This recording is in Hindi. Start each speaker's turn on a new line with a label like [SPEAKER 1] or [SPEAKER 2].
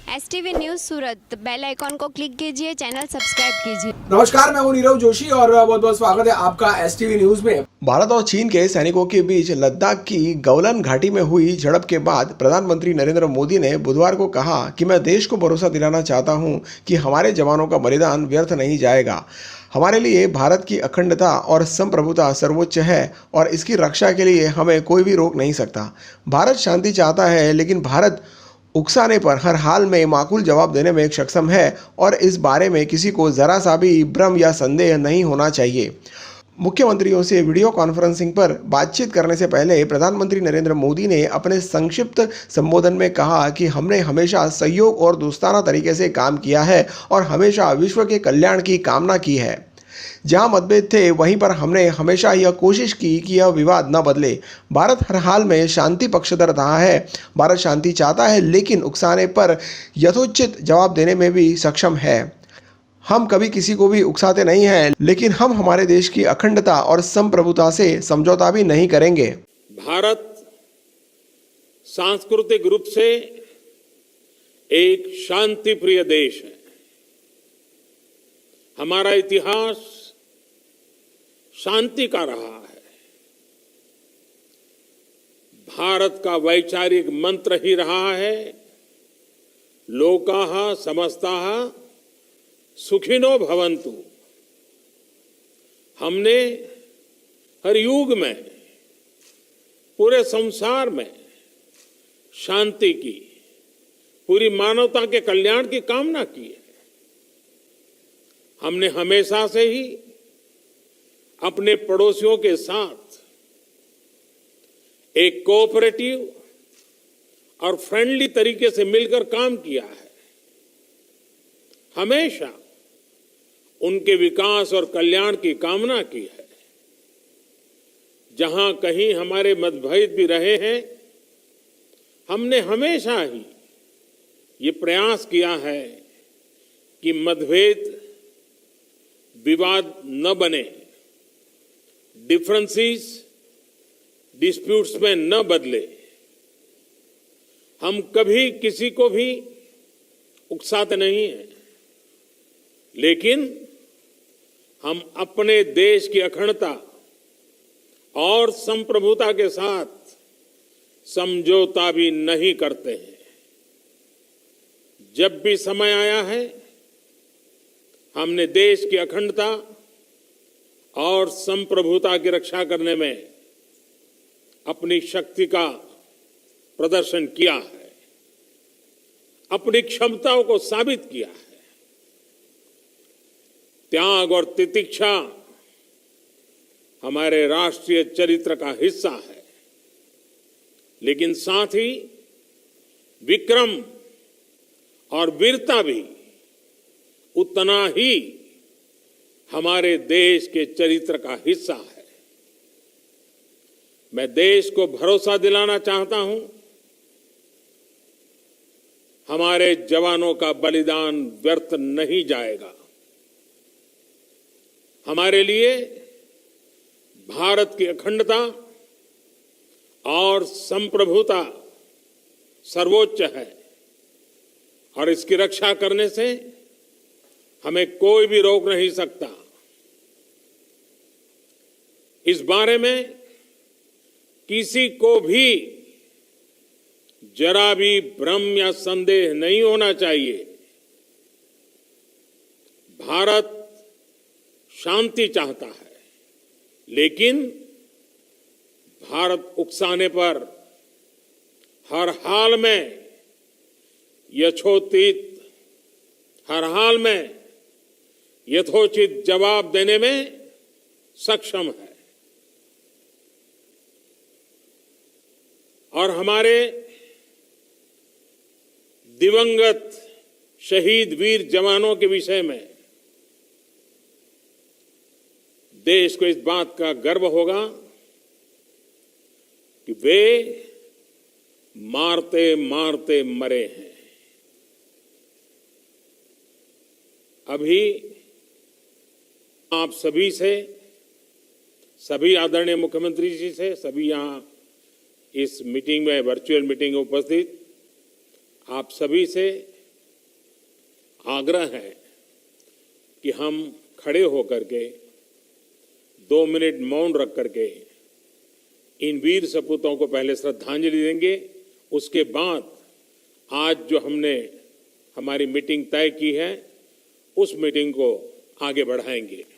[SPEAKER 1] STV न्यूज सूरत बेल आइकॉन को क्लिक कीजिए, चैनल सब्सक्राइब कीजिए।
[SPEAKER 2] नमस्कार, मैं हूं नीरव जोशी और बहुत बहुत स्वागत है आपका एसटीवी न्यूज में।
[SPEAKER 3] भारत और चीन के सैनिकों के बीच लद्दाख की गौलन घाटी में हुई झड़प के बाद प्रधानमंत्री नरेंद्र मोदी ने बुधवार को कहा कि मैं देश को भरोसा दिलाना चाहता हूं कि हमारे जवानों का बलिदान व्यर्थ नहीं जाएगा। हमारे लिए भारत की अखंडता और संप्रभुता सर्वोच्च है और इसकी रक्षा के लिए हमें कोई भी रोक नहीं सकता। भारत शांति चाहता है, लेकिन भारत उकसाने पर हर हाल में माकूल जवाब देने में सक्षम है और इस बारे में किसी को जरा सा भी भ्रम या संदेह नहीं होना चाहिए। मुख्यमंत्रियों से वीडियो कॉन्फ्रेंसिंग पर बातचीत करने से पहले प्रधानमंत्री नरेंद्र मोदी ने अपने संक्षिप्त संबोधन में कहा कि हमने हमेशा सहयोग और दोस्ताना तरीके से काम किया है और हमेशा विश्व के कल्याण की कामना की है। जहां मतभेद थे वहीं पर हमने हमेशा यह कोशिश की कि यह विवाद न बदले। भारत हर हाल में शांति पक्षधर रहा है। भारत शांति चाहता है, लेकिन उकसाने पर यथोचित जवाब देने में भी सक्षम है। हम कभी किसी को भी उकसाते नहीं हैं, लेकिन हम हमारे देश की अखंडता और संप्रभुता से समझौता भी नहीं करेंगे।
[SPEAKER 4] भारत सांस्कृतिक रूप से एक शांति प्रिय देश है। हमारा इतिहास शांति का रहा है। भारत का वैचारिक मंत्र ही रहा है, लोकाः समस्ताः सुखिनो भवन्तु। हमने हर युग में, पूरे संसार में शांति की, पूरी मानवता के कल्याण की कामना की है। हमने हमेशा से ही अपने पड़ोसियों के साथ एक कोऑपरेटिव और फ्रेंडली तरीके से मिलकर काम किया है। हमेशा उनके विकास और कल्याण की कामना की है। जहां कहीं हमारे मतभेद भी रहे हैं, हमने हमेशा ही ये प्रयास किया है कि मतभेद विवाद न बने, डिफरेंसेस डिस्प्यूट्स में न बदले। हम कभी किसी को भी उकसाते नहीं हैं, लेकिन हम अपने देश की अखंडता और संप्रभुता के साथ समझौता भी नहीं करते हैं। जब भी समय आया है, हमने देश की अखंडता और संप्रभुता की रक्षा करने में अपनी शक्ति का प्रदर्शन किया है, अपनी क्षमताओं को साबित किया है। त्याग और तितिक्षा हमारे राष्ट्रीय चरित्र का हिस्सा है, लेकिन साथ ही विक्रम और वीरता भी उतना ही हमारे देश के चरित्र का हिस्सा है। मैं देश को भरोसा दिलाना चाहता हूं, हमारे जवानों का बलिदान व्यर्थ नहीं जाएगा। हमारे लिए भारत की अखंडता और संप्रभुता सर्वोच्च है और इसकी रक्षा करने से हमें कोई भी रोक नहीं सकता। इस बारे में किसी को भी जरा भी भ्रम या संदेह नहीं होना चाहिए। भारत शांति चाहता है, लेकिन भारत उकसाने पर हर हाल में यथोचित, हर हाल में यथोचित जवाब देने में सक्षम है। और हमारे दिवंगत शहीद वीर जवानों के विषय में देश को इस बात का गर्व होगा कि वे मारते मारते मरे हैं। अभी आप सभी से, सभी आदरणीय मुख्यमंत्री जी से, सभी यहाँ इस मीटिंग में, वर्चुअल मीटिंग में उपस्थित आप सभी से आग्रह है कि हम खड़े होकर के 2 मिनट मौन रख करके इन वीर सपूतों को पहले श्रद्धांजलि देंगे। उसके बाद आज जो हमने हमारी मीटिंग तय की है उस मीटिंग को आगे बढ़ाएंगे।